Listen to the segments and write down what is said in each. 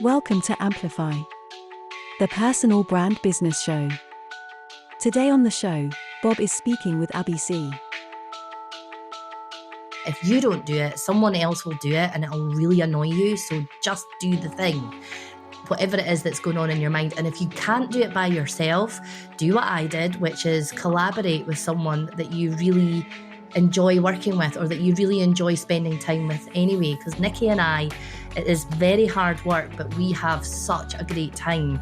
Welcome to Amplify, the personal brand business show. Today on the show, Bob is speaking with Abi Sea. If you don't do it, someone else will do it and it'll really annoy you. So just do the thing, whatever it is that's going on in your mind. And if you can't do it by yourself, do what I did, which is collaborate with someone that you really enjoy working with or that you really enjoy spending time with anyway. Because Nikki and I, it is very hard work, but we have such a great time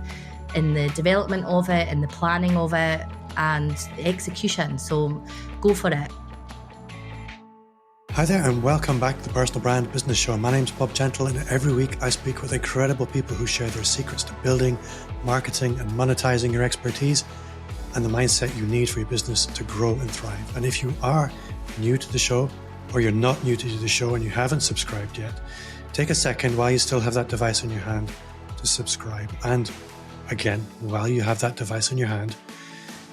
in the development of it, in the planning of it, and the execution. So go for it. Hi there and welcome back to the Personal Brand Business Show. My name's Bob Gentle and every week I speak with incredible people who share their secrets to building, marketing and monetizing your expertise and the mindset you need for your business to grow and thrive. And if you are new to the show or you're not new to the show and you haven't subscribed yet, take a second while you still have that device in your hand to subscribe. And again, while you have that device in your hand,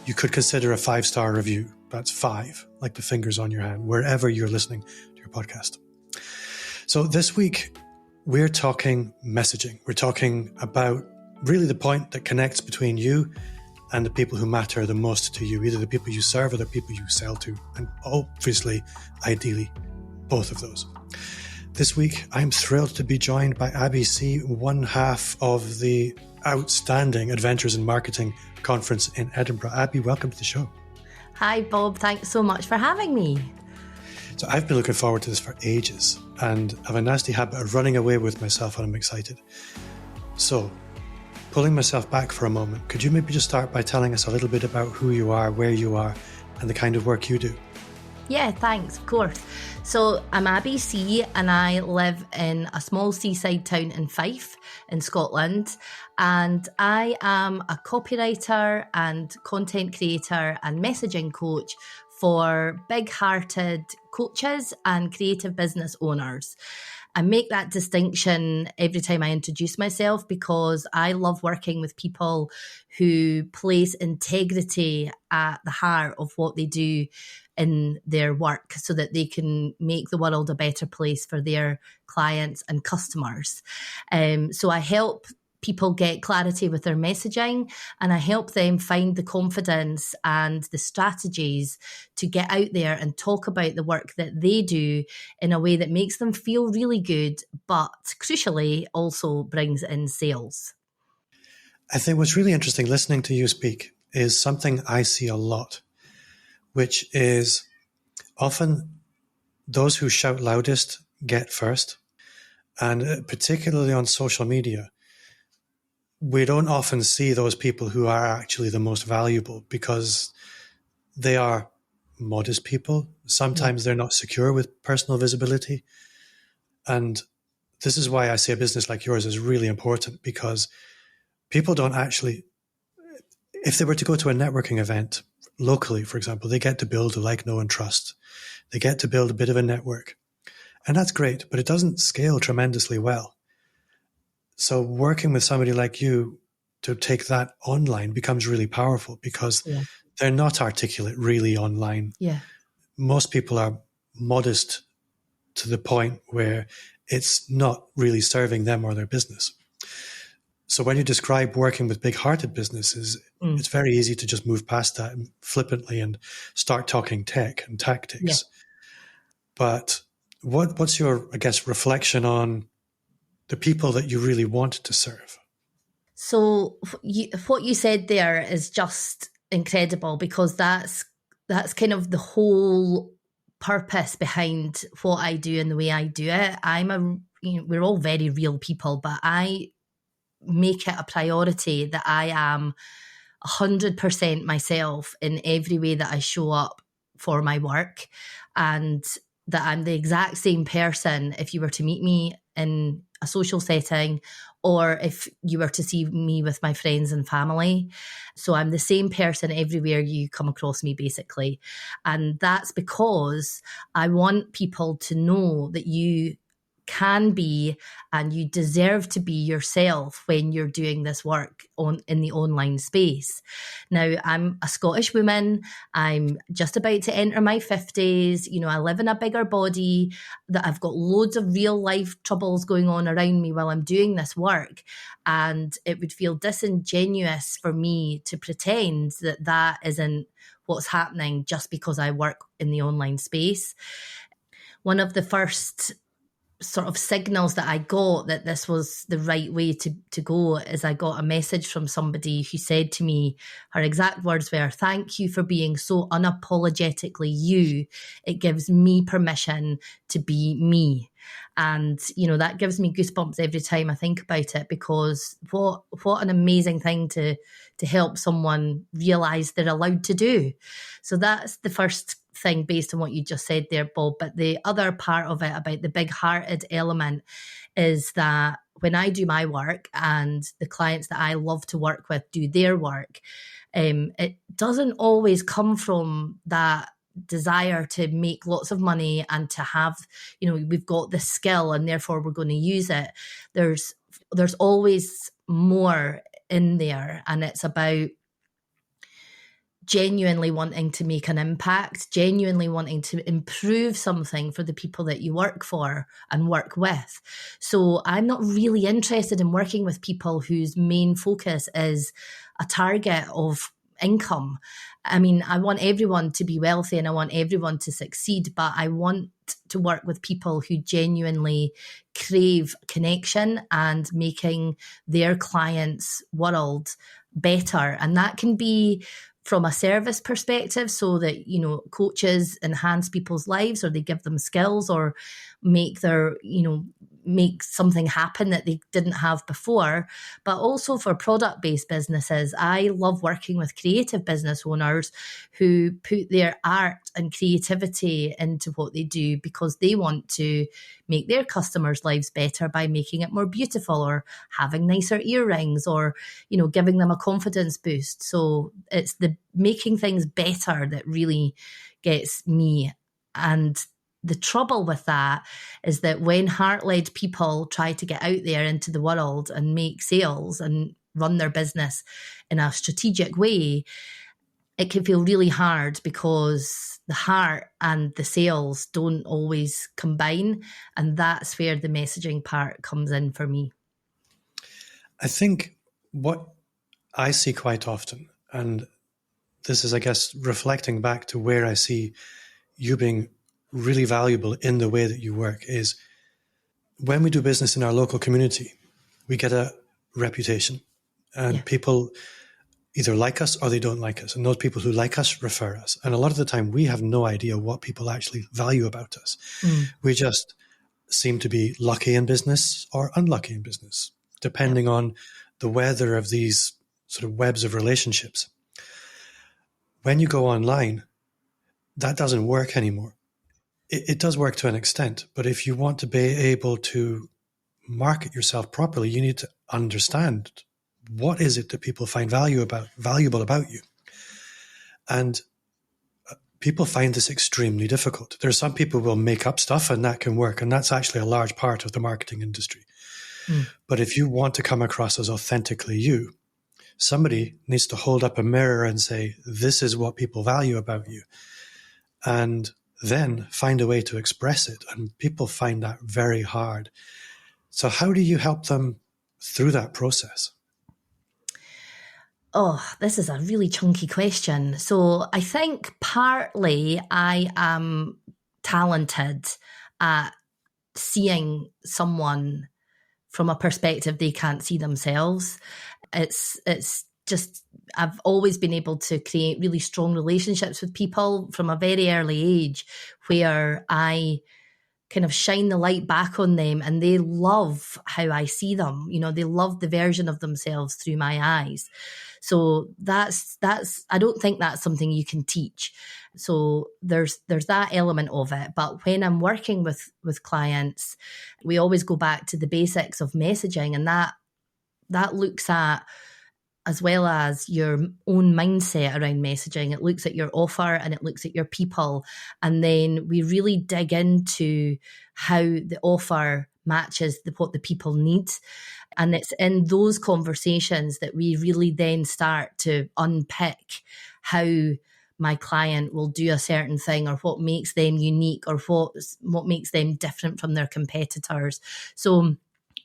you could consider a 5-star review. That's 5, like the fingers on your hand, wherever you're listening to your podcast. So this week, we're talking messaging. We're talking about really the point that connects between you and the people who matter the most to you, either the people you serve or the people you sell to. And obviously, ideally, both of those. This week, I'm thrilled to be joined by Abi Sea, one half of the outstanding Adventures in Marketing conference in Edinburgh. Abi, welcome to the show. Hi, Bob. Thanks so much for having me. So I've been looking forward to this for ages and have a nasty habit of running away with myself when I'm excited. So, pulling myself back for a moment, could you maybe just start by telling us a little bit about who you are, where you are, and the kind of work you do? Yeah, thanks, of course. So I'm Abi Sea and I live in a small seaside town in Fife in Scotland. And I am a copywriter and content creator and messaging coach for big-hearted coaches and creative business owners. I make that distinction every time I introduce myself because I love working with people who place integrity at the heart of what they do in their work so that they can make the world a better place for their clients and customers. So I help people get clarity with their messaging and I help them find the confidence and the strategies to get out there and talk about the work that they do in a way that makes them feel really good, but crucially also brings in sales. I think what's really interesting listening to you speak is something I see a lot, which is often those who shout loudest get first. And particularly on social media, we don't often see those people who are actually the most valuable because they are modest people. Sometimes they're not secure with personal visibility. And this is why I say a business like yours is really important because people don't actually, if they were to go to a networking event locally, for example, they get to build a like, know, and trust. They get to build a bit of a network. And that's great, but it doesn't scale tremendously well. So working with somebody like you to take that online becomes really powerful because they're not articulate really online. Yeah. Most people are modest to the point where it's not really serving them or their business. So when you describe working with big-hearted businesses, it's very easy to just move past that flippantly and start talking tech and tactics. Yeah. But what's your, I guess, reflection on the people that you really want to serve? So what you said there is just incredible because that's kind of the whole purpose behind what I do and the way I do it. We're all very real people, but I make it a priority that I am 100% myself in every way that I show up for my work, and that I'm the exact same person if you were to meet me in a social setting or if you were to see me with my friends and family. So I'm the same person everywhere you come across me, basically. And that's because I want people to know that you can be and you deserve to be yourself when you're doing this work in the online space. Now, I'm a Scottish woman. I'm just about to enter my 50s. I live in a bigger body, that I've got loads of real life troubles going on around me while I'm doing this work. And it would feel disingenuous for me to pretend that that isn't what's happening just because I work in the online space. One of the first sort of signals that I got that this was the right way to go is I got a message from somebody who said to me, her exact words were, "Thank you for being so unapologetically you. It gives me permission to be me." And, that gives me goosebumps every time I think about it, because what an amazing thing to help someone realize they're allowed to do. So that's the first thing based on what you just said there, Bob. But the other part of it about the big-hearted element is that when I do my work and the clients that I love to work with do their work, it doesn't always come from that desire to make lots of money and to have, we've got the skill and therefore we're going to use it. There's always more in there, and it's about genuinely wanting to make an impact, genuinely wanting to improve something for the people that you work for and work with. So I'm not really interested in working with people whose main focus is a target of income. I mean, I want everyone to be wealthy and I want everyone to succeed, but I want to work with people who genuinely crave connection and making their clients' world better. And that can be from a service perspective, so that, coaches enhance people's lives, or they give them skills, or make something happen that they didn't have before. But also for product-based businesses, I love working with creative business owners who put their art and creativity into what they do because they want to make their customers' lives better by making it more beautiful, or having nicer earrings, or, giving them a confidence boost. So it's the making things better that really gets me. And the trouble with that is that when heart-led people try to get out there into the world and make sales and run their business in a strategic way, it can feel really hard because the heart and the sales don't always combine. And that's where the messaging part comes in for me. I think what I see quite often, and this is, I guess, reflecting back to where I see you being really valuable in the way that you work, is when we do business in our local community, we get a reputation, and people either like us or they don't like us. And those people who like us refer us. And a lot of the time we have no idea what people actually value about us. We just seem to be lucky in business or unlucky in business, depending on the weather of these sort of webs of relationships. When you go online, that doesn't work anymore. It does work to an extent, but if you want to be able to market yourself properly, you need to understand what is it that people find valuable about you. And people find this extremely difficult. There are some people who will make up stuff and that can work, and that's actually a large part of the marketing industry. But if you want to come across as authentically you, somebody needs to hold up a mirror and say, this is what people value about you. And then find a way to express it. And people find that very hard. So how do you help them through that process? Oh, this is a really chunky question. So I think partly I am talented at seeing someone from a perspective they can't see themselves. It's just, I've always been able to create really strong relationships with people from a very early age, where I kind of shine the light back on them and they love how I see them. They love the version of themselves through my eyes. So that's I don't think that's something you can teach. So there's that element of it. But when I'm working with clients, we always go back to the basics of messaging, and that looks at, as well as your own mindset around messaging, it looks at your offer and it looks at your people. And then we really dig into how the offer matches what the people need. And it's in those conversations that we really then start to unpick how my client will do a certain thing, or what makes them unique, or what makes them different from their competitors. So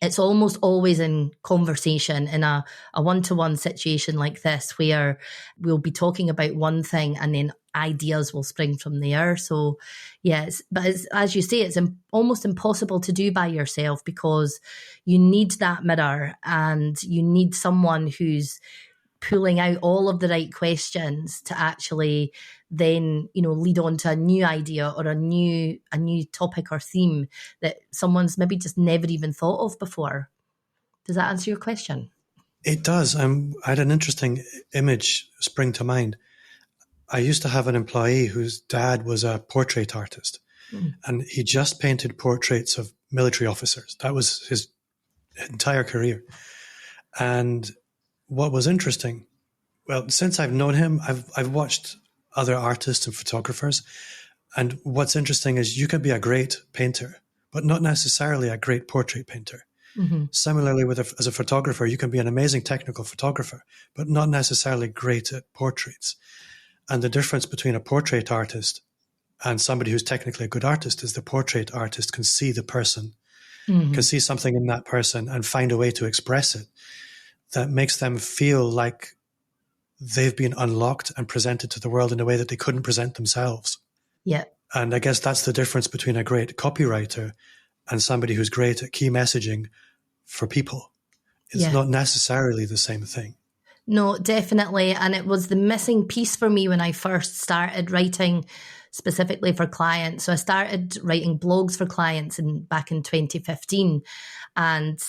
it's almost always in conversation, in a one-to-one situation like this, where we'll be talking about one thing and then ideas will spring from there. So yes, but as you say, it's almost impossible to do by yourself, because you need that mirror and you need someone who's pulling out all of the right questions to actually then, lead on to a new idea or a new topic or theme that someone's maybe just never even thought of before. Does that answer your question? It does. I had an interesting image spring to mind. I used to have an employee whose dad was a portrait artist, and he just painted portraits of military officers. That was his entire career. And what was interesting, well, since I've known him, I've watched other artists and photographers. And what's interesting is you can be a great painter, but not necessarily a great portrait painter. Mm-hmm. Similarly, as a photographer, you can be an amazing technical photographer, but not necessarily great at portraits. And the difference between a portrait artist and somebody who's technically a good artist is the portrait artist can see the person, can see something in that person and find a way to express it that makes them feel like they've been unlocked and presented to the world in a way that they couldn't present themselves. Yeah. And I guess that's the difference between a great copywriter and somebody who's great at key messaging for people. It's not necessarily the same thing. No, definitely. And it was the missing piece for me when I first started writing specifically for clients. So I started writing blogs for clients back in 2015. And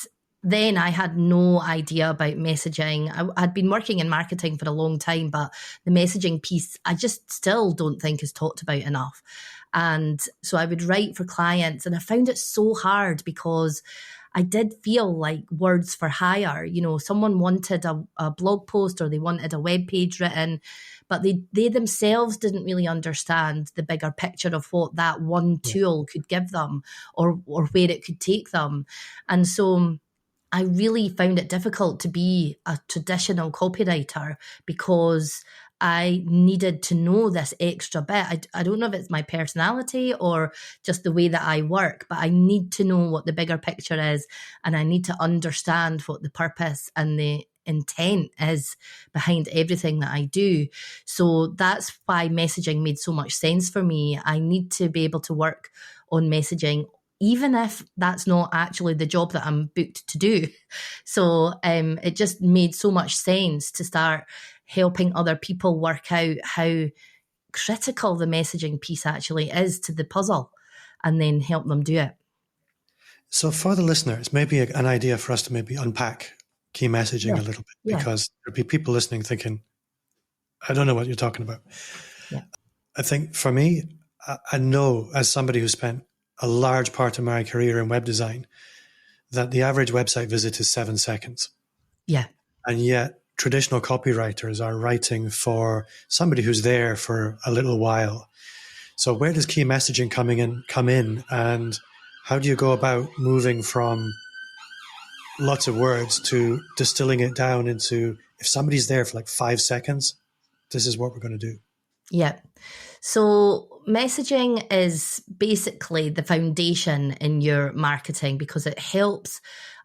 then I had no idea about messaging. I'd been working in marketing for a long time, but the messaging piece, I just still don't think is talked about enough. And so I would write for clients, and I found it so hard because I did feel like words for hire. Someone wanted a blog post or they wanted a web page written, but they themselves didn't really understand the bigger picture of what that one tool could give them, or where it could take them. And so I really found it difficult to be a traditional copywriter, because I needed to know this extra bit. I don't know if it's my personality or just the way that I work, but I need to know what the bigger picture is, and I need to understand what the purpose and the intent is behind everything that I do. So that's why messaging made so much sense for me. I need to be able to work on messaging, even if that's not actually the job that I'm booked to do. So it just made so much sense to start helping other people work out how critical the messaging piece actually is to the puzzle, and then help them do it. So for the listeners, maybe an idea for us to maybe unpack key messaging a little bit, because there'll be people listening thinking, I don't know what you're talking about. Yeah. I think for me, I know as somebody who spent a large part of my career in web design that the average website visit is 7 seconds. Yeah. And yet traditional copywriters are writing for somebody who's there for a little while. So where does key messaging come in, and how do you go about moving from lots of words to distilling it down into, if somebody's there for like 5 seconds, this is what we're going to do? Yeah. So messaging is basically the foundation in your marketing, because it helps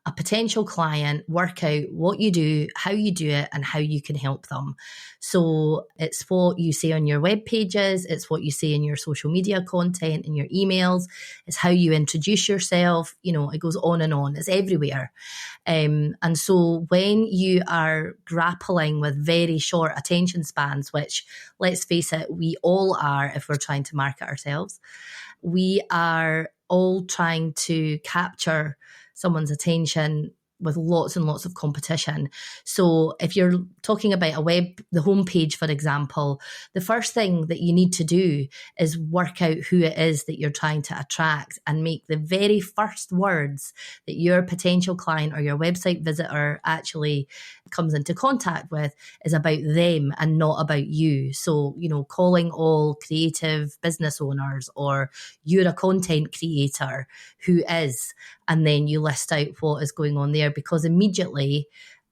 a potential client work out what you do, how you do it, and how you can help them. So it's what you say on your web pages, it's what you say in your social media content, in your emails, it's how you introduce yourself, it goes on and on, it's everywhere. And so when you are grappling with very short attention spans, which, let's face it, we all are if we're trying to market ourselves, we are all trying to capture someone's attention with lots and lots of competition. So if you're talking about the homepage, for example, the first thing that you need to do is work out who it is that you're trying to attract, and make the very first words that your potential client or your website visitor actually comes into contact with is about them and not about you. So, calling all creative business owners, or you're a content creator, who is, and then you list out what is going on there, because immediately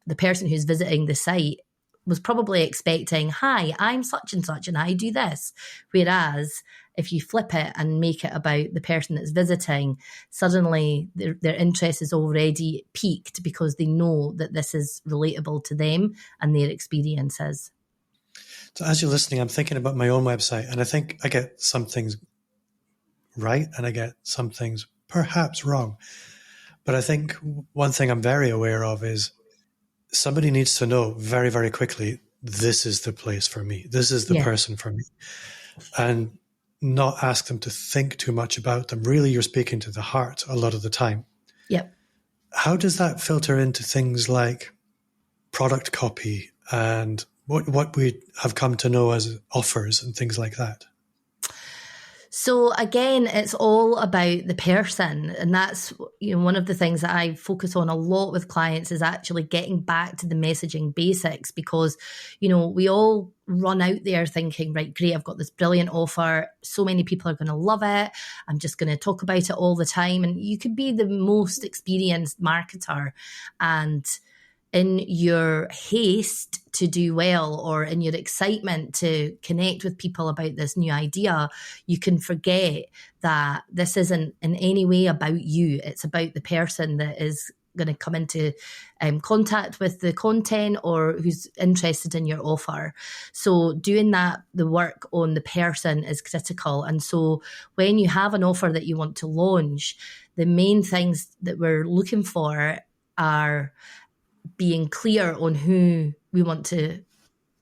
the person who's visiting the site was probably expecting, hi, I'm such and I do this. Whereas if you flip it and make it about the person that's visiting, suddenly their interest is already piqued because they know that this is relatable to them and their experiences. So as you're listening, I'm thinking about my own website, and I think I get some things right and I get some things perhaps wrong. But I think one thing I'm very aware of is somebody needs to know very, very quickly, this is the place for me. This is the person for me. And not ask them to think too much about them. Really, you're speaking to the heart a lot of the time. Yep. How does that filter into things like product copy and what we have come to know as offers and things like that? So again, it's all about the person. And that's, one of the things that I focus on a lot with clients is actually getting back to the messaging basics, because, we all run out there thinking, right, great, I've got this brilliant offer. So many people are going to love it. I'm just going to talk about it all the time. And you could be the most experienced marketer, and in your haste to do well, or in your excitement to connect with people about this new idea, you can forget that this isn't in any way about you. It's about the person that is going to come into contact with the content or who's interested in your offer. So doing the work on the person is critical. And so when you have an offer that you want to launch, the main things that we're looking for are being clear on who we want to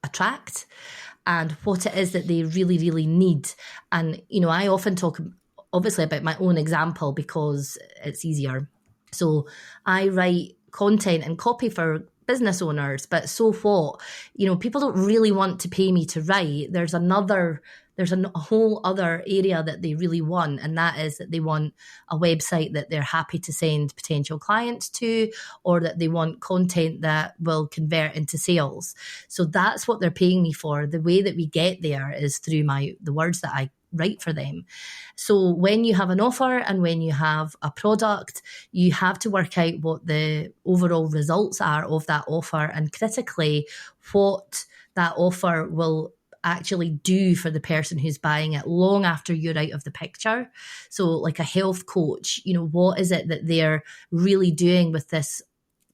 attract and what it is that they really, really need. And, I often talk obviously about my own example because it's easier. So I write content and copy for business owners, but so what? People don't really want to pay me to write. There's a whole other area that they really want, and that is that they want a website that they're happy to send potential clients to, or that they want content that will convert into sales. So that's what they're paying me for. The way that we get there is through the words that I write for them. So when you have an offer and when you have a product, you have to work out what the overall results are of that offer, and critically what that offer will actually do for the person who's buying it long after you're out of the picture. So like a health coach, what is it that they're really doing with this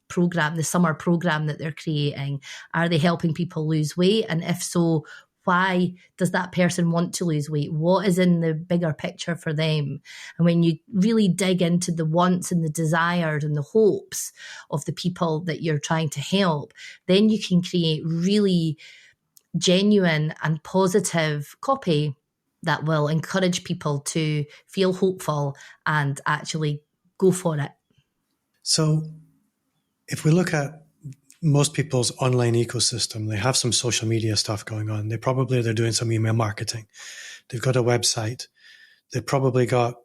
program, the summer program that they're creating? Are they helping people lose weight? And if so, why does that person want to lose weight? What is in the bigger picture for them? And when you really dig into the wants and the desires and the hopes of the people that you're trying to help, then you can create really genuine and positive copy that will encourage people to feel hopeful and actually go for it. So if we look at most people's online ecosystem, they have some social media stuff going on. They're doing some email marketing. They've got a website. They've probably got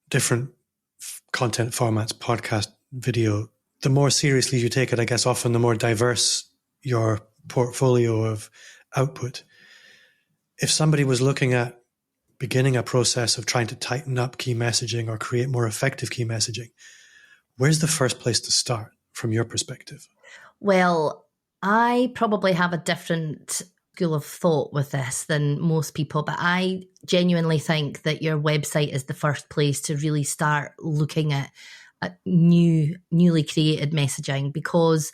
different content formats, podcast, video. The more seriously you take it, I guess often the more diverse your portfolio of output. If somebody was looking at beginning a process of trying to tighten up key messaging or create more effective key messaging, where's the first place to start from your perspective? Well, I probably have a different school of thought with this than most people, but I genuinely think that your website is the first place to really start looking at newly created messaging, because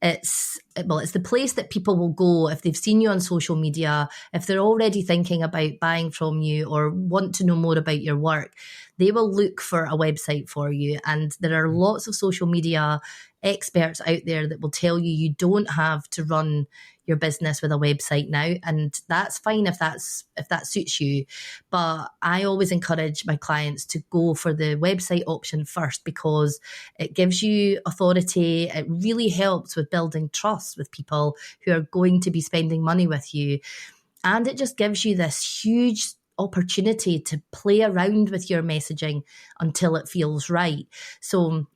it's the place that people will go if they've seen you on social media, if they're already thinking about buying from you or want to know more about your work. They will look for a website for you. And there are lots of social media experts out there that will tell you don't have to run your business with a website now, and that's fine if that suits you. But I always encourage my clients to go for the website option first, because it gives you authority. It really helps with building trust with people who are going to be spending money with you, and it just gives you this huge opportunity to play around with your messaging until it feels right. So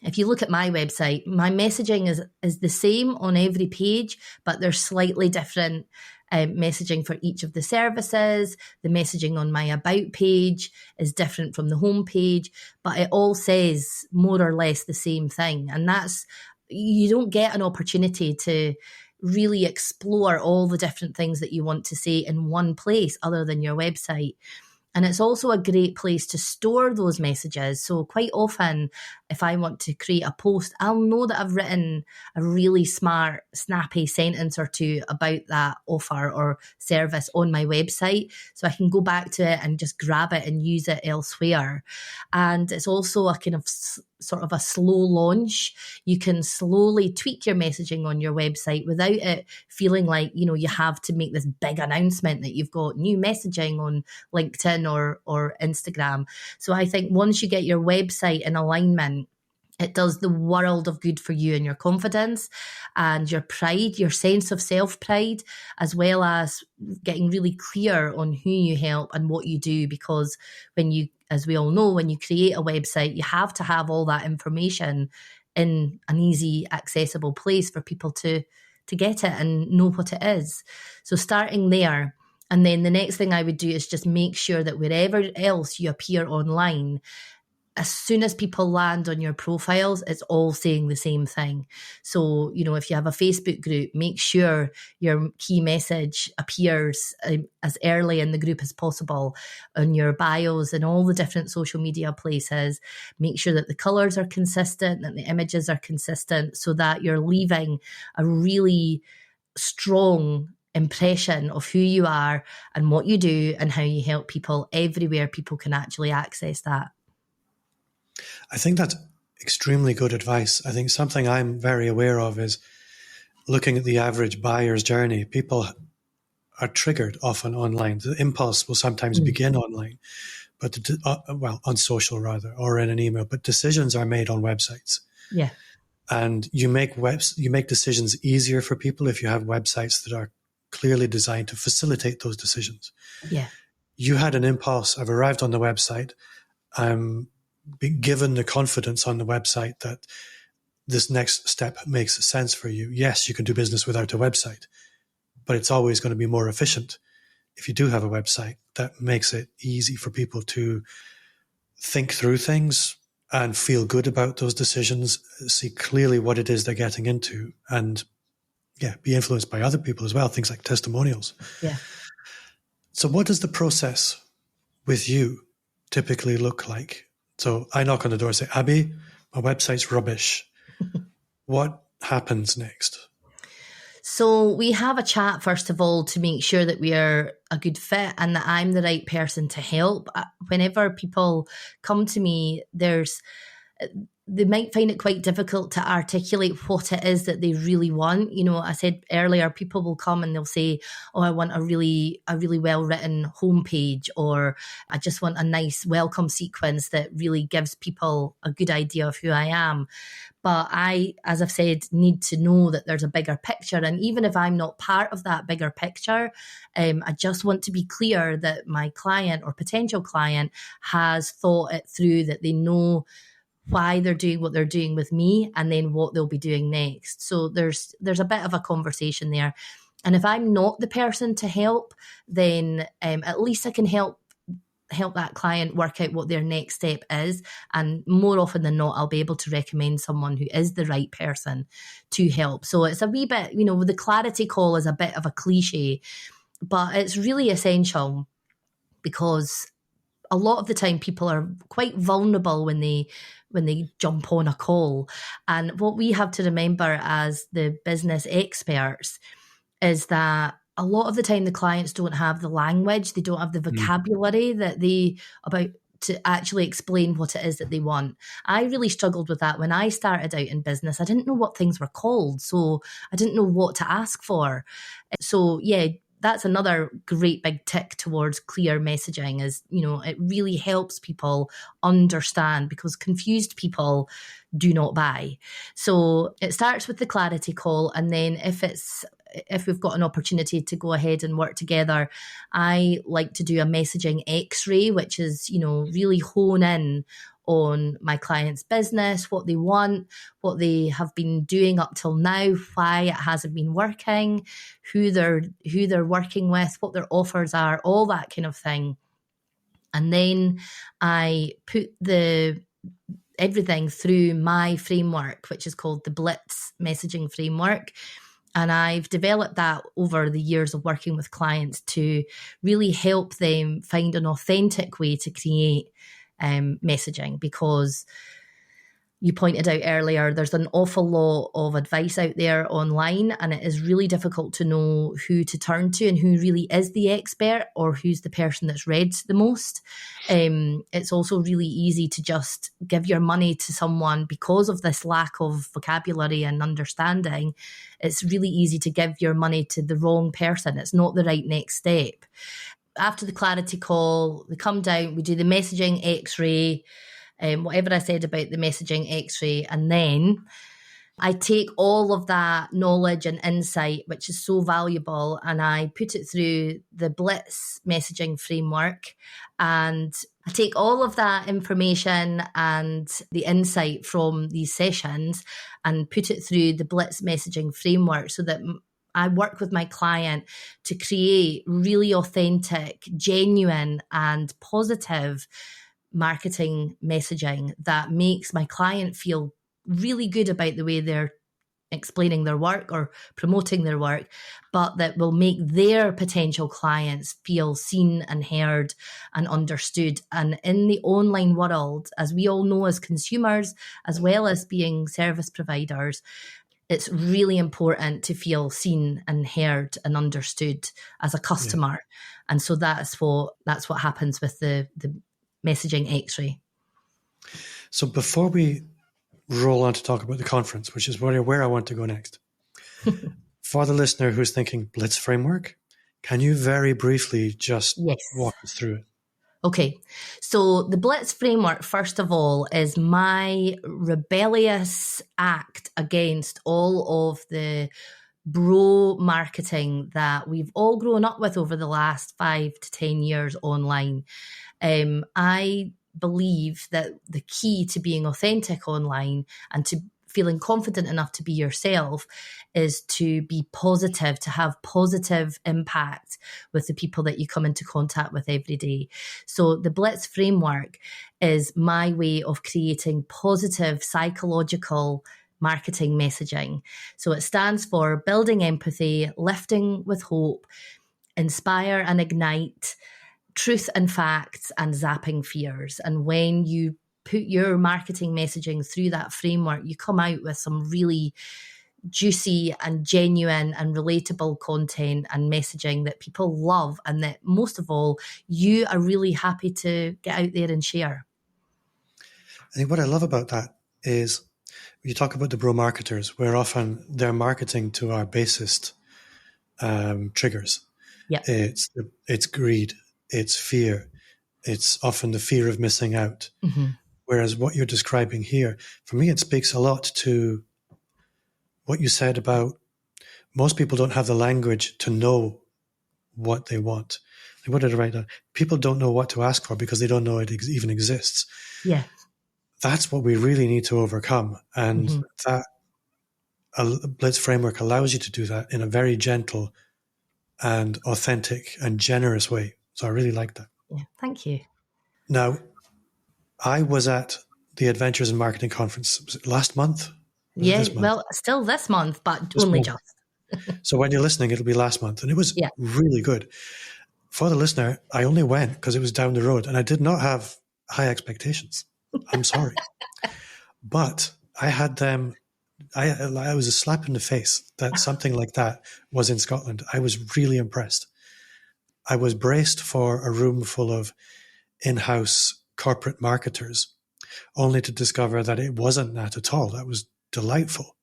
if you look at my website, my messaging is the same on every page, but there's slightly different messaging for each of the services. The messaging on my about page is different from the home page, but it all says more or less the same thing. And you don't get an opportunity to really explore all the different things that you want to say in one place other than your website. And it's also a great place to store those messages. So quite often, if I want to create a post, I'll know that I've written a really smart, snappy sentence or two about that offer or service on my website. So I can go back to it and just grab it and use it elsewhere. And it's also a kind of sort of a slow launch. You can slowly tweak your messaging on your website without it feeling like, you have to make this big announcement that you've got new messaging on LinkedIn or Instagram. So I think once you get your website in alignment, it does the world of good for you and your confidence and your pride, your sense of self-pride, as well as getting really clear on who you help and what you do. Because as we all know, when you create a website, you have to have all that information in an easy, accessible place for people to get it and know what it is. So starting there. And then the next thing I would do is just make sure that wherever else you appear online, as soon as people land on your profiles, it's all saying the same thing. So, if you have a Facebook group, make sure your key message appears as early in the group as possible on your bios and all the different social media places. Make sure that the colors are consistent, that the images are consistent, so that you're leaving a really strong impression of who you are and what you do and how you help people everywhere people can actually access that. I think that's extremely good advice. I think something I'm very aware of is looking at the average buyer's journey. People are triggered often online. The impulse will sometimes begin online, but on social rather, or in an email. But decisions are made on websites. Yeah, and you make decisions easier for people if you have websites that are clearly designed to facilitate those decisions. Yeah, you had an impulse. I've arrived on the website. I'm being given the confidence on the website that this next step makes sense for you. Yes, you can do business without a website, but it's always going to be more efficient if you do have a website that makes it easy for people to think through things and feel good about those decisions, see clearly what it is they're getting into, and be influenced by other people as well, things like testimonials. Yeah. So what does the process with you typically look like? So I knock on the door and say, Abi, my website's rubbish. What happens next? So we have a chat, first of all, to make sure that we are a good fit and that I'm the right person to help. Whenever people come to me, they might find it quite difficult to articulate what it is that they really want. I said earlier, people will come and they'll say, oh, I want a really well-written homepage, or I just want a nice welcome sequence that really gives people a good idea of who I am. But I, as I've said, need to know that there's a bigger picture. And even if I'm not part of that bigger picture, I just want to be clear that my client or potential client has thought it through, that they know why they're doing what they're doing with me and then what they'll be doing next. So there's a bit of a conversation there. And if I'm not the person to help, then at least I can help that client work out what their next step is. And more often than not, I'll be able to recommend someone who is the right person to help. So it's a wee bit, the clarity call is a bit of a cliche, but it's really essential, because a lot of the time people are quite vulnerable when they jump on a call. And what we have to remember as the business experts is that a lot of the time the clients don't have the language, they don't have the vocabulary to actually explain what it is that they want. I really struggled with that when I started out in business. I didn't know what things were called, so I didn't know what to ask for. So that's another great big tick towards clear messaging, is, it really helps people understand, because confused people do not buy. So it starts with the clarity call. And then if we've got an opportunity to go ahead and work together, I like to do a messaging x-ray, which is, really hone in on my client's business, what they want, what they have been doing up till now, why it hasn't been working, who they're working with, what their offers are, all that kind of thing. And then I put everything through my framework, which is called the Blitz messaging framework. And I've developed that over the years of working with clients to really help them find an authentic way to create messaging, because you pointed out earlier, there's an awful lot of advice out there online, and it is really difficult to know who to turn to and who really is the expert or who's the person that's read the most. It's also really easy to just give your money to someone because of this lack of vocabulary and understanding. It's really easy to give your money to the wrong person. It's not the right next step. After the clarity call, they come down, we do the messaging x-ray, whatever I said about the messaging x-ray, and then I take all of that knowledge and insight, which is so valuable, and I put it through the Blitz messaging framework. And I take all of that information and the insight from these sessions and put it through the Blitz messaging framework, so that I work with my client to create really authentic, genuine, and positive marketing messaging that makes my client feel really good about the way they're explaining their work or promoting their work, but that will make their potential clients feel seen and heard and understood. And in the online world, as we all know as consumers, as well as being service providers, it's really important to feel seen and heard and understood as a customer. Yeah. And so that's what happens with the messaging x-ray. So before we roll on to talk about the conference, which is where I want to go next, for the listener who's thinking Blitz framework, can you very briefly just walk us through it? Okay, so the Blitz framework, first of all, is my rebellious act against all of the bro marketing that we've all grown up with over the last 5 to 10 years online. I believe that the key to being authentic online and to feeling confident enough to be yourself is to be positive, to have positive impact with the people that you come into contact with every day. So the Blitz framework is my way of creating positive psychological marketing messaging. So it stands for building empathy, lifting with hope, inspire and ignite, truth and facts, and zapping fears. And when you put your marketing messaging through that framework, you come out with some really juicy and genuine and relatable content and messaging that people love, and that most of all, you are really happy to get out there and share. I think what I love about that is when you talk about the bro marketers, where often they're marketing to our basest triggers. Yeah, it's greed. It's fear. It's often the fear of missing out. Mm-hmm. Whereas what you're describing here, for me, it speaks a lot to what you said about most people don't have the language to know what they want. What did I write down? People don't know what to ask for because they don't know it even exists. Yeah. That's what we really need to overcome. And Mm-hmm. that Blitz framework allows you to do that in a very gentle and authentic and generous way. So I really like that. Yeah, thank you. Now, I was at the Adventures in Marketing Conference. Was it last month? Yeah, well, still this month, but just only just. So when you're listening, it'll be last month. And it was really good. For the listener, I only went because it was down the road and I did not have high expectations. I'm sorry. But I had them, I was a slap in the face that something like that was in Scotland. I was really impressed. I was braced for a room full of in-house corporate marketers, only to discover that it wasn't that at all. That was delightful.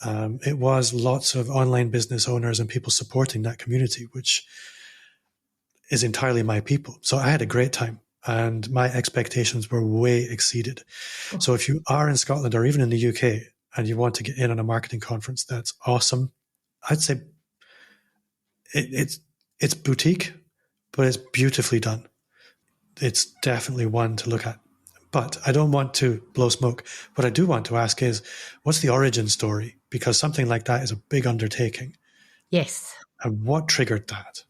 It was lots of online business owners and people supporting that community, which is entirely my people. So I had a great time and my expectations were way exceeded. Oh. So if you are in Scotland or even in the UK and you want to get in on a marketing conference, that's awesome. I'd say it's boutique, but it's beautifully done. It's definitely one to look at. But I don't want to blow smoke. What I do want to ask is, what's the origin story? Because something like that is a big undertaking. Yes. And what triggered that?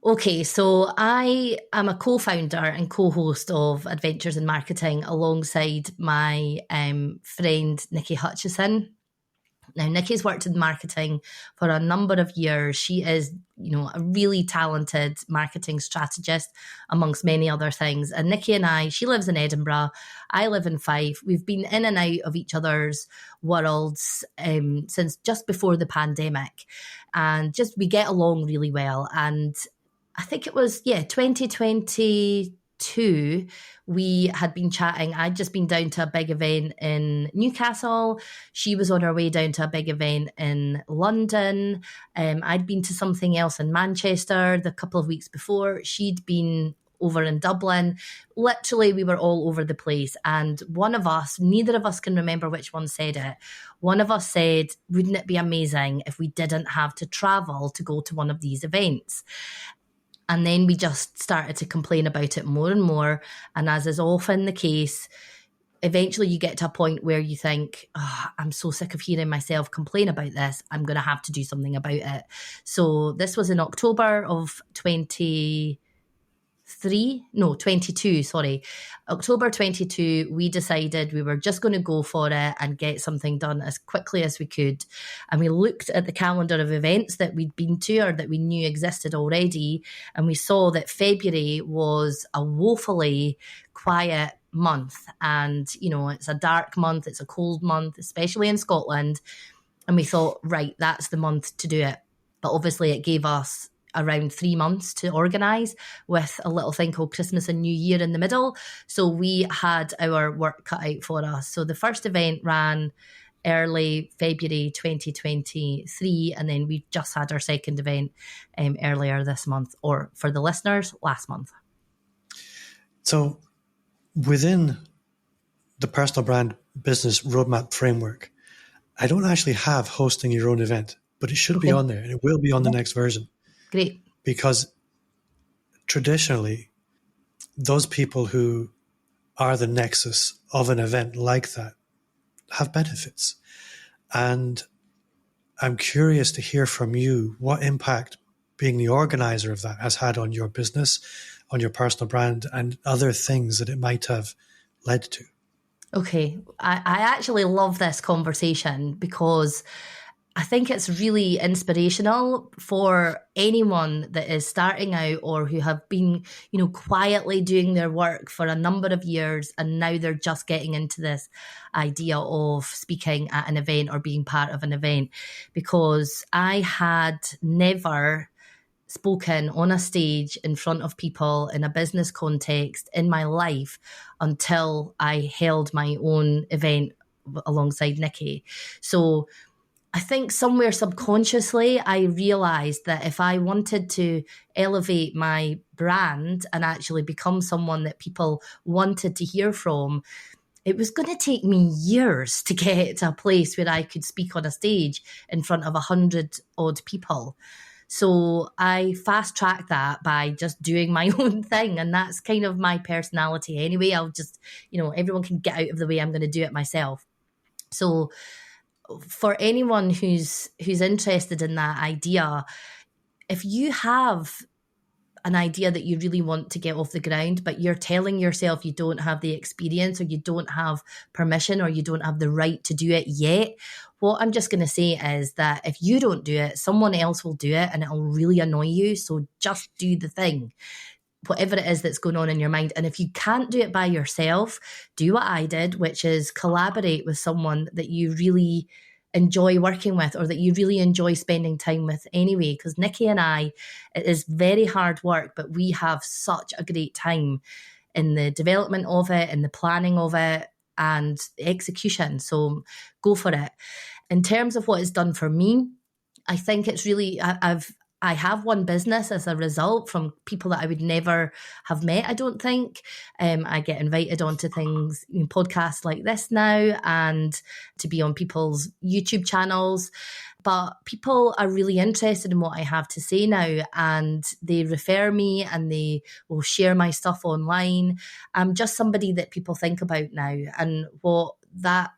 Okay, so I am a co-founder and co-host of Adventures in Marketing alongside my friend Nikki Hutchison. Now, Nikki's worked in marketing for a number of years. She is, a really talented marketing strategist, amongst many other things. And Nikki and I, she lives in Edinburgh. I live in Fife. We've been in and out of each other's worlds since just before the pandemic. And we get along really well. And I think it was, 2022, we had been chatting. I'd just been down to a big event in Newcastle. She was on her way down to a big event in London. I'd been to something else in Manchester the couple of weeks before. She'd been over in Dublin. Literally, we were all over the place. And one of us, neither of us can remember which one said it. One of us said, wouldn't it be amazing if we didn't have to travel to go to one of these events? And then we just started to complain about it more and more. And as is often the case, eventually you get to a point where you think, I'm so sick of hearing myself complain about this. I'm going to have to do something about it. So this was in October of 22, October 22, we decided we were just going to go for it and get something done as quickly as we could. And we looked at the calendar of events that we'd been to or that we knew existed already. And we saw that February was a woefully quiet month. And, it's a dark month. It's a cold month, especially in Scotland. And we thought, right, that's the month to do it. But obviously it gave us around 3 months to organise, with a little thing called Christmas and New Year in the middle. So we had our work cut out for us. So the first event ran early February 2023, and then we just had our second event earlier this month, or for the listeners, last month. So within the personal brand business roadmap framework, I don't actually have hosting your own event, but it should be on there, and it will be on the next version. Great. Because traditionally, those people who are the nexus of an event like that have benefits. And I'm curious to hear from you what impact being the organizer of that has had on your business, on your personal brand, and other things that it might have led to. Okay. I actually love this conversation because I think it's really inspirational for anyone that is starting out or who have been, quietly doing their work for a number of years, and now they're just getting into this idea of speaking at an event or being part of an event. Because I had never spoken on a stage in front of people in a business context in my life until I held my own event alongside Nikki. So I think somewhere subconsciously, I realised that if I wanted to elevate my brand and actually become someone that people wanted to hear from, it was going to take me years to get to a place where I could speak on a stage in front of 100 odd people. So I fast-tracked that by just doing my own thing. And that's kind of my personality anyway. I'll just, everyone can get out of the way. I'm going to do it myself. So for anyone who's interested in that idea, if you have an idea that you really want to get off the ground, but you're telling yourself you don't have the experience or you don't have permission or you don't have the right to do it yet, what I'm just going to say is that if you don't do it, someone else will do it and it'll really annoy you. So just do the thing, whatever it is that's going on in your mind. And if you can't do it by yourself, do what I did, which is collaborate with someone that you really enjoy working with or that you really enjoy spending time with anyway. Because Nikki and I, it is very hard work, but we have such a great time in the development of it, in the planning of it, and the execution. So go for it. In terms of what it's done for me, I think it's really, I've I have won business as a result from people that I would never have met, I don't think. I get invited onto things, podcasts like this now, and to be on people's YouTube channels. But people are really interested in what I have to say now, and they refer me and they will share my stuff online. I'm just somebody that people think about now, and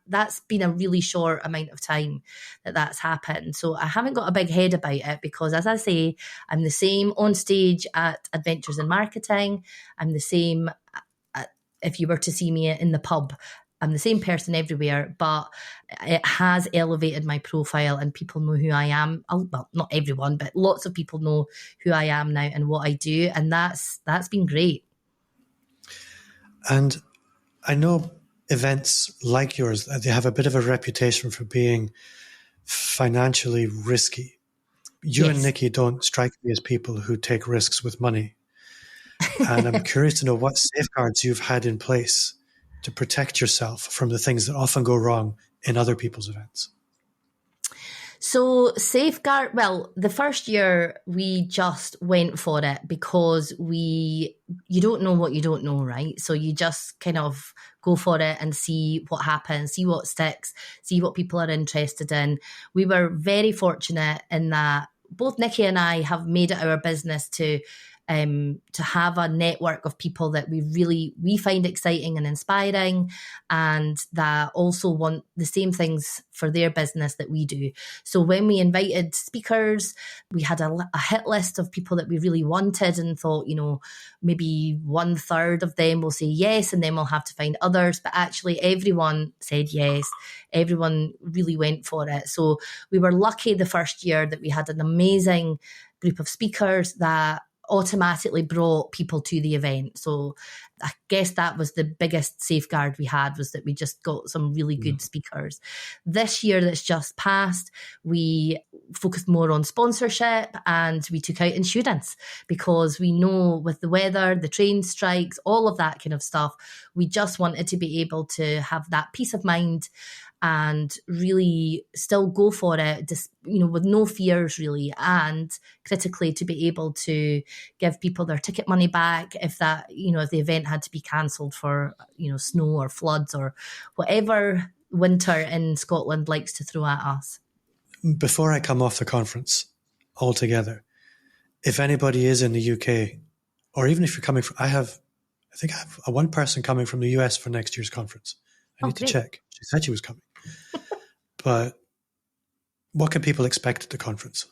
that's been a really short amount of time that's happened. So I haven't got a big head about it because, as I say, I'm the same on stage at Adventures in Marketing. I'm the same if you were to see me in the pub. I'm the same person everywhere, but it has elevated my profile and people know who I am. Well, not everyone, but lots of people know who I am now and what I do. And that's been great. And I know events like yours, they have a bit of a reputation for being financially risky. You Yes. and Nikki don't strike me as people who take risks with money. And I'm curious to know what safeguards you've had in place to protect yourself from the things that often go wrong in other people's events. So the first year we just went for it because you don't know what you don't know, right? So you just kind of go for it and see what happens, see what sticks, see what people are interested in. We were very fortunate in that both Nikki and I have made it our business to have a network of people that we find exciting and inspiring, and that also want the same things for their business that we do. So when we invited speakers, we had a hit list of people that we really wanted and thought, maybe 1/3 of them will say yes, and then we'll have to find others. But actually everyone said yes. Everyone really went for it. So we were lucky the first year that we had an amazing group of speakers that automatically brought people to the event. So I guess that was the biggest safeguard we had, was that we just got some really good speakers. This year that's just passed, we focused more on sponsorship and we took out insurance because we know with the weather, the train strikes, all of that kind of stuff, we just wanted to be able to have that peace of mind and really still go for it, just, with no fears really, and critically to be able to give people their ticket money back if if the event had to be cancelled for, snow or floods or whatever winter in Scotland likes to throw at us. Before I come off the conference altogether, if anybody is in the UK, or even if you're coming from, I think I have one person coming from the US for next year's conference. I need to check. She said she was coming. But what can people expect at the conference?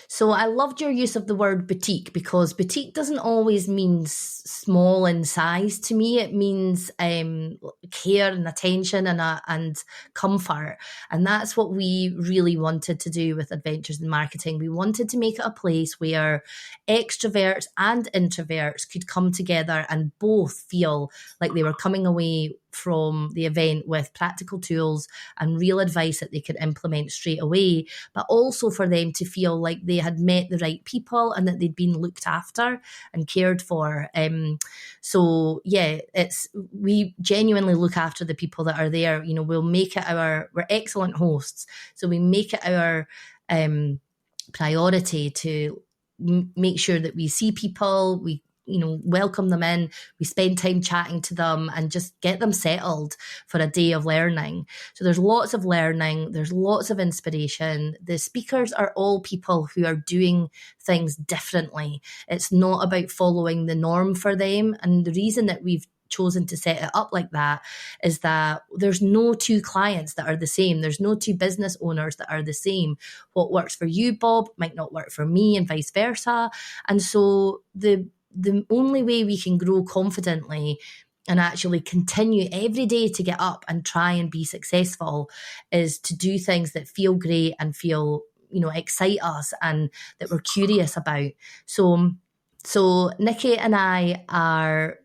So I loved your use of the word boutique, because boutique doesn't always mean small in size to me. It means care and attention and comfort. And that's what we really wanted to do with Adventures in Marketing. We wanted to make it a place where extroverts and introverts could come together and both feel like they were coming away from the event with practical tools and real advice that they could implement straight away, but also for them to feel like they had met the right people and that they'd been looked after and cared for. So yeah, we genuinely look after the people that are there. We'll make it we're excellent hosts, so we make it our priority to make sure that we see people, we welcome them in, we spend time chatting to them and just get them settled for a day of learning. So there's lots of learning, there's lots of inspiration. The speakers are all people who are doing things differently. It's not about following the norm for them. And the reason that we've chosen to set it up like that is that there's no two clients that are the same. There's no two business owners that are the same. What works for you, Bob, might not work for me, and vice versa. And so the only way we can grow confidently and actually continue every day to get up and try and be successful is to do things that feel great and feel, excite us and that we're curious about. So Nikki and I are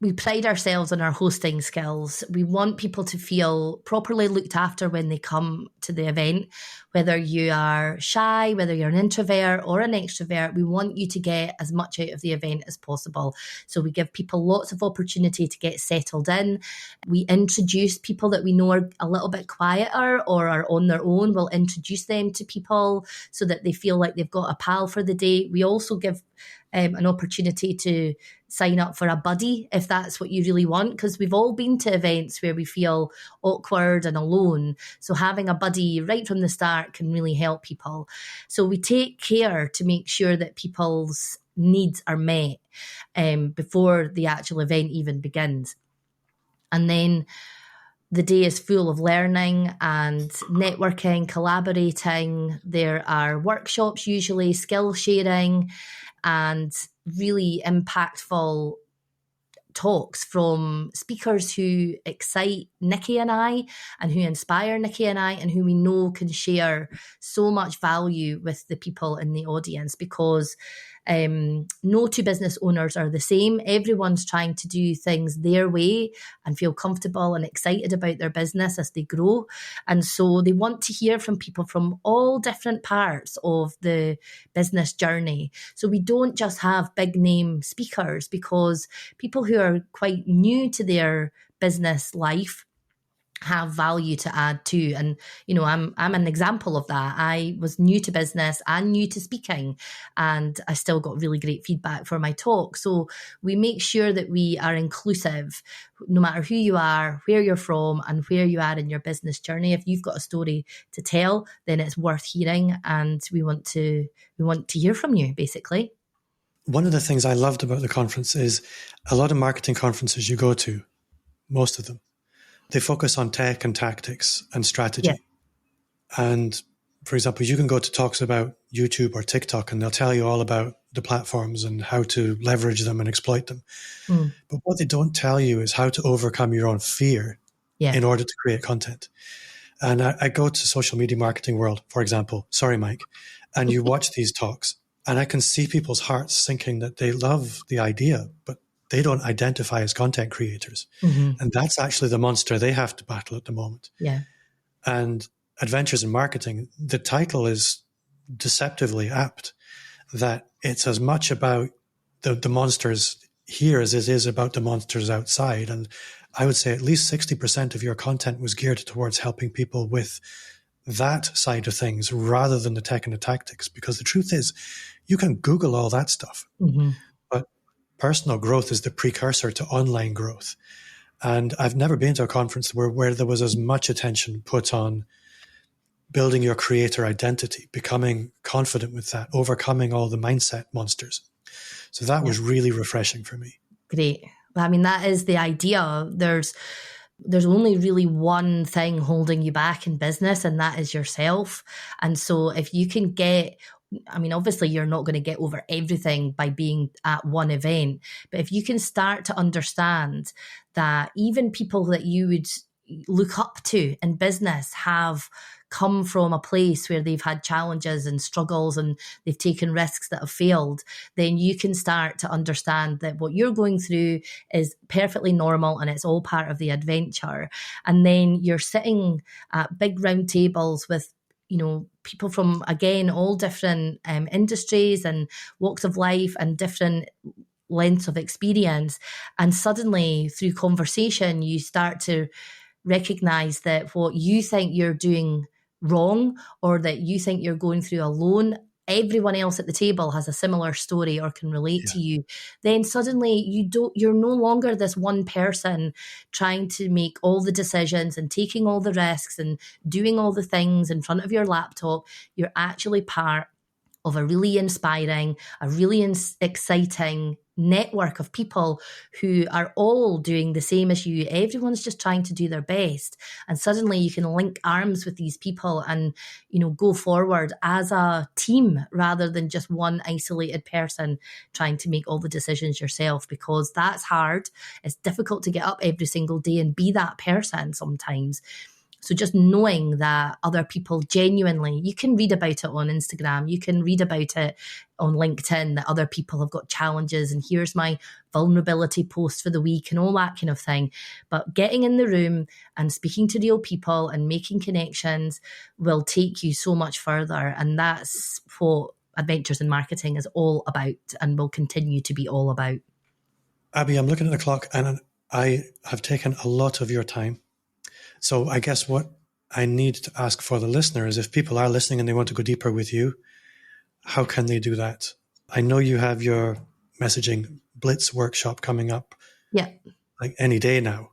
we pride ourselves on our hosting skills. We want people to feel properly looked after when they come to the event. Whether you are shy, whether you're an introvert or an extrovert, we want you to get as much out of the event as possible. So we give people lots of opportunity to get settled in. We introduce people that we know are a little bit quieter or are on their own. We'll introduce them to people so that they feel like they've got a pal for the day. We also give an opportunity to sign up for a buddy if that's what you really want, because we've all been to events where we feel awkward and alone. So having a buddy right from the start can really help people. So we take care to make sure that people's needs are met before the actual event even begins. And then the day is full of learning and networking, collaborating. There are workshops, usually skill sharing, and really impactful talks from speakers who excite Nikki and I, and who inspire Nikki and I, and who we know can share so much value with the people in the audience, because no two business owners are the same. Everyone's trying to do things their way and feel comfortable and excited about their business as they grow. And so they want to hear from people from all different parts of the business journey. So we don't just have big name speakers, because people who are quite new to their business life have value to add too. And, you know, I'm an example of that. I was new to business and new to speaking, and I still got really great feedback for my talk. So we make sure that we are inclusive, no matter who you are, where you're from, and where you are in your business journey. If you've got a story to tell, then it's worth hearing, and we want to hear from you, basically. One of the things I loved about the conference is a lot of marketing conferences you go to, most of them, they focus on tech and tactics and strategy. Yeah. And for example, you can go to talks about YouTube or TikTok and they'll tell you all about the platforms and how to leverage them and exploit them. But what they don't tell you is how to overcome your own fear in order to create content. And I go to social media marketing world, for example, sorry, Mike, and you watch these talks and I can see people's hearts sinking that they love the idea, but they don't identify as content creators. And that's actually the monster they have to battle at the moment. Yeah. And Adventures in Marketing, the title is deceptively apt, that it's as much about the monsters here as it is about the monsters outside. And I would say at least 60% of your content was geared towards helping people with that side of things rather than the tech and the tactics. Because the truth is, you can Google all that stuff. But personal growth is the precursor to online growth. And I've never been to a conference where there was as much attention put on building your creator identity, becoming confident with that, overcoming all the mindset monsters. So that was really refreshing for me. Great. I mean, that is the idea. There's only really one thing holding you back in business, and that is yourself. And so if you can obviously you're not going to get over everything by being at one event, but if you can start to understand that even people that you would look up to in business have come from a place where they've had challenges and struggles and they've taken risks that have failed, then you can start to understand that what you're going through is perfectly normal and it's all part of the adventure. And then you're sitting at big round tables with, you know, people from, again, all different industries and walks of life and different lengths of experience. And suddenly through conversation, you start to recognize that what you think you're doing wrong or that you think you're going through alone, everyone else at the table has a similar story or can relate to you. Then suddenly you're no longer this one person trying to make all the decisions and taking all the risks and doing all the things in front of your laptop. You're actually part of a really inspiring, a really exciting network of people who are all doing the same as you. Everyone's just trying to do their best. And suddenly you can link arms with these people and, you know, go forward as a team rather than just one isolated person trying to make all the decisions yourself, because that's hard. It's difficult to get up every single day and be that person sometimes. So just knowing that other people genuinely, you can read about it on Instagram, you can read about it on LinkedIn, that other people have got challenges and here's my vulnerability post for the week and all that kind of thing. But getting in the room and speaking to real people and making connections will take you so much further. And that's what Adventures in Marketing is all about and will continue to be all about. Abi, I'm looking at the clock and I have taken a lot of your time. So I guess what I need to ask for the listener is if people are listening and they want to go deeper with you, how can they do that? I know you have your messaging Blitz workshop coming up. Yeah. Like any day now.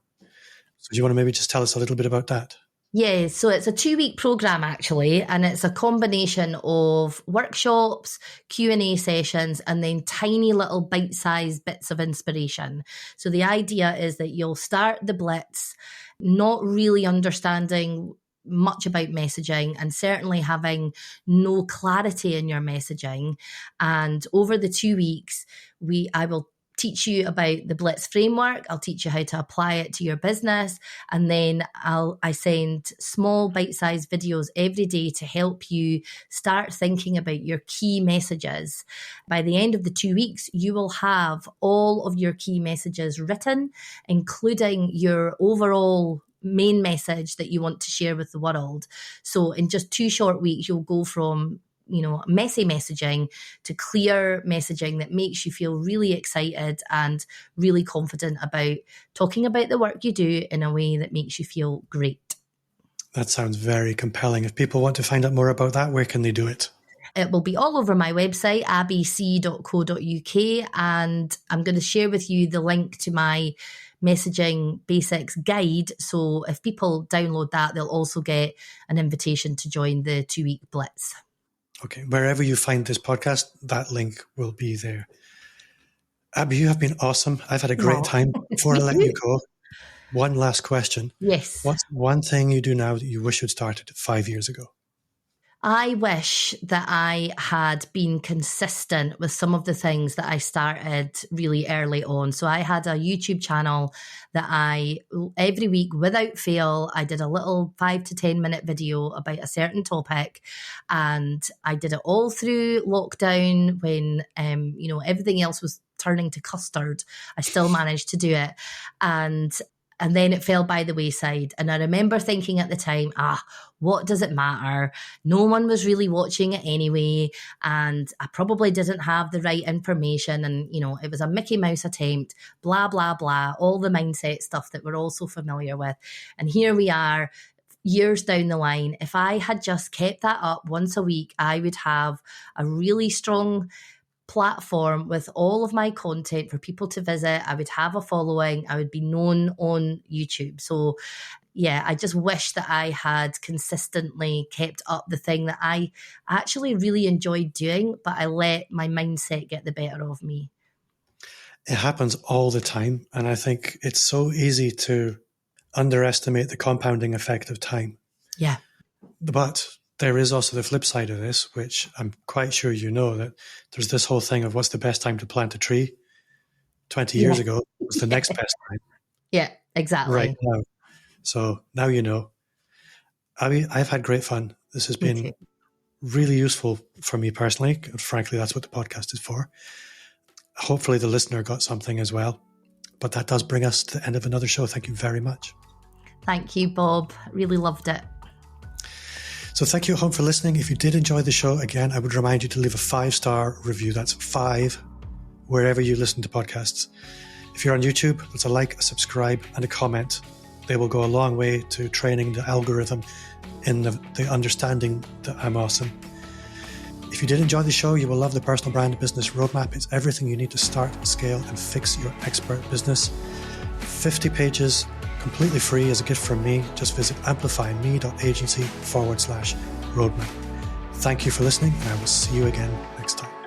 So do you want to maybe just tell us a little bit about that? Yeah, so it's a 2-week program actually, and it's a combination of workshops, Q&A sessions, and then tiny little bite-sized bits of inspiration. So the idea is that you'll start the Blitz not really understanding much about messaging and certainly having no clarity in your messaging. And over the 2 weeks, I will teach you about the Blitz framework. I'll teach you how to apply it to your business. And then I send small bite-sized videos every day to help you start thinking about your key messages. By the end of the 2 weeks, you will have all of your key messages written, including your overall main message that you want to share with the world. So in just 2 short weeks, you'll go from messy messaging to clear messaging that makes you feel really excited and really confident about talking about the work you do in a way that makes you feel great. That sounds very compelling. If people want to find out more about that, where can they do it? It will be all over my website, abisea.co.uk, and I'm going to share with you the link to my messaging basics guide. So if people download that, they'll also get an invitation to join the 2-week Blitz. Okay, wherever you find this podcast, that link will be there. Abi, you have been awesome. I've had a great time. Before I let you go, one last question. Yes. What's one thing you do now that you wish you'd started 5 years ago? I wish that I had been consistent with some of the things that I started really early on. So I had a YouTube channel that every week without fail, I did a little 5 to 10 minute video about a certain topic. And I did it all through lockdown when, everything else was turning to custard. I still managed to do it. And then it fell by the wayside. And I remember thinking at the time, what does it matter? No one was really watching it anyway. And I probably didn't have the right information. And, it was a Mickey Mouse attempt, blah, blah, blah, all the mindset stuff that we're all so familiar with. And here we are, years down the line. If I had just kept that up once a week, I would have a really strong platform with all of my content for people to visit. I would have a following. I would be known on YouTube. So yeah, I just wish that I had consistently kept up the thing that I actually really enjoyed doing, but I let my mindset get the better of me. It happens all the time. And I think it's so easy to underestimate the compounding effect of time. Yeah. But there is also the flip side of this, which I'm quite sure you know, that there's this whole thing of what's the best time to plant a tree. 20 years ago was the next best time. Yeah, exactly. Right now. So now you know. Abi, I've had great fun. This has been really useful for me personally. Frankly, that's what the podcast is for. Hopefully the listener got something as well. But that does bring us to the end of another show. Thank you very much. Thank you, Bob. Really loved it. So thank you at home for listening. If you did enjoy the show, again, I would remind you to leave a 5-star review. That's 5, wherever you listen to podcasts. If you're on YouTube, that's a like, a subscribe, and a comment. They will go a long way to training the algorithm in the understanding that I'm awesome. If you did enjoy the show, you will love the Personal Brand Business Roadmap. It's everything you need to start, scale, and fix your expert business. 50 pages, completely free as a gift from me. Just visit amplifyme.agency/roadmap. Thank you for listening, and I will see you again next time.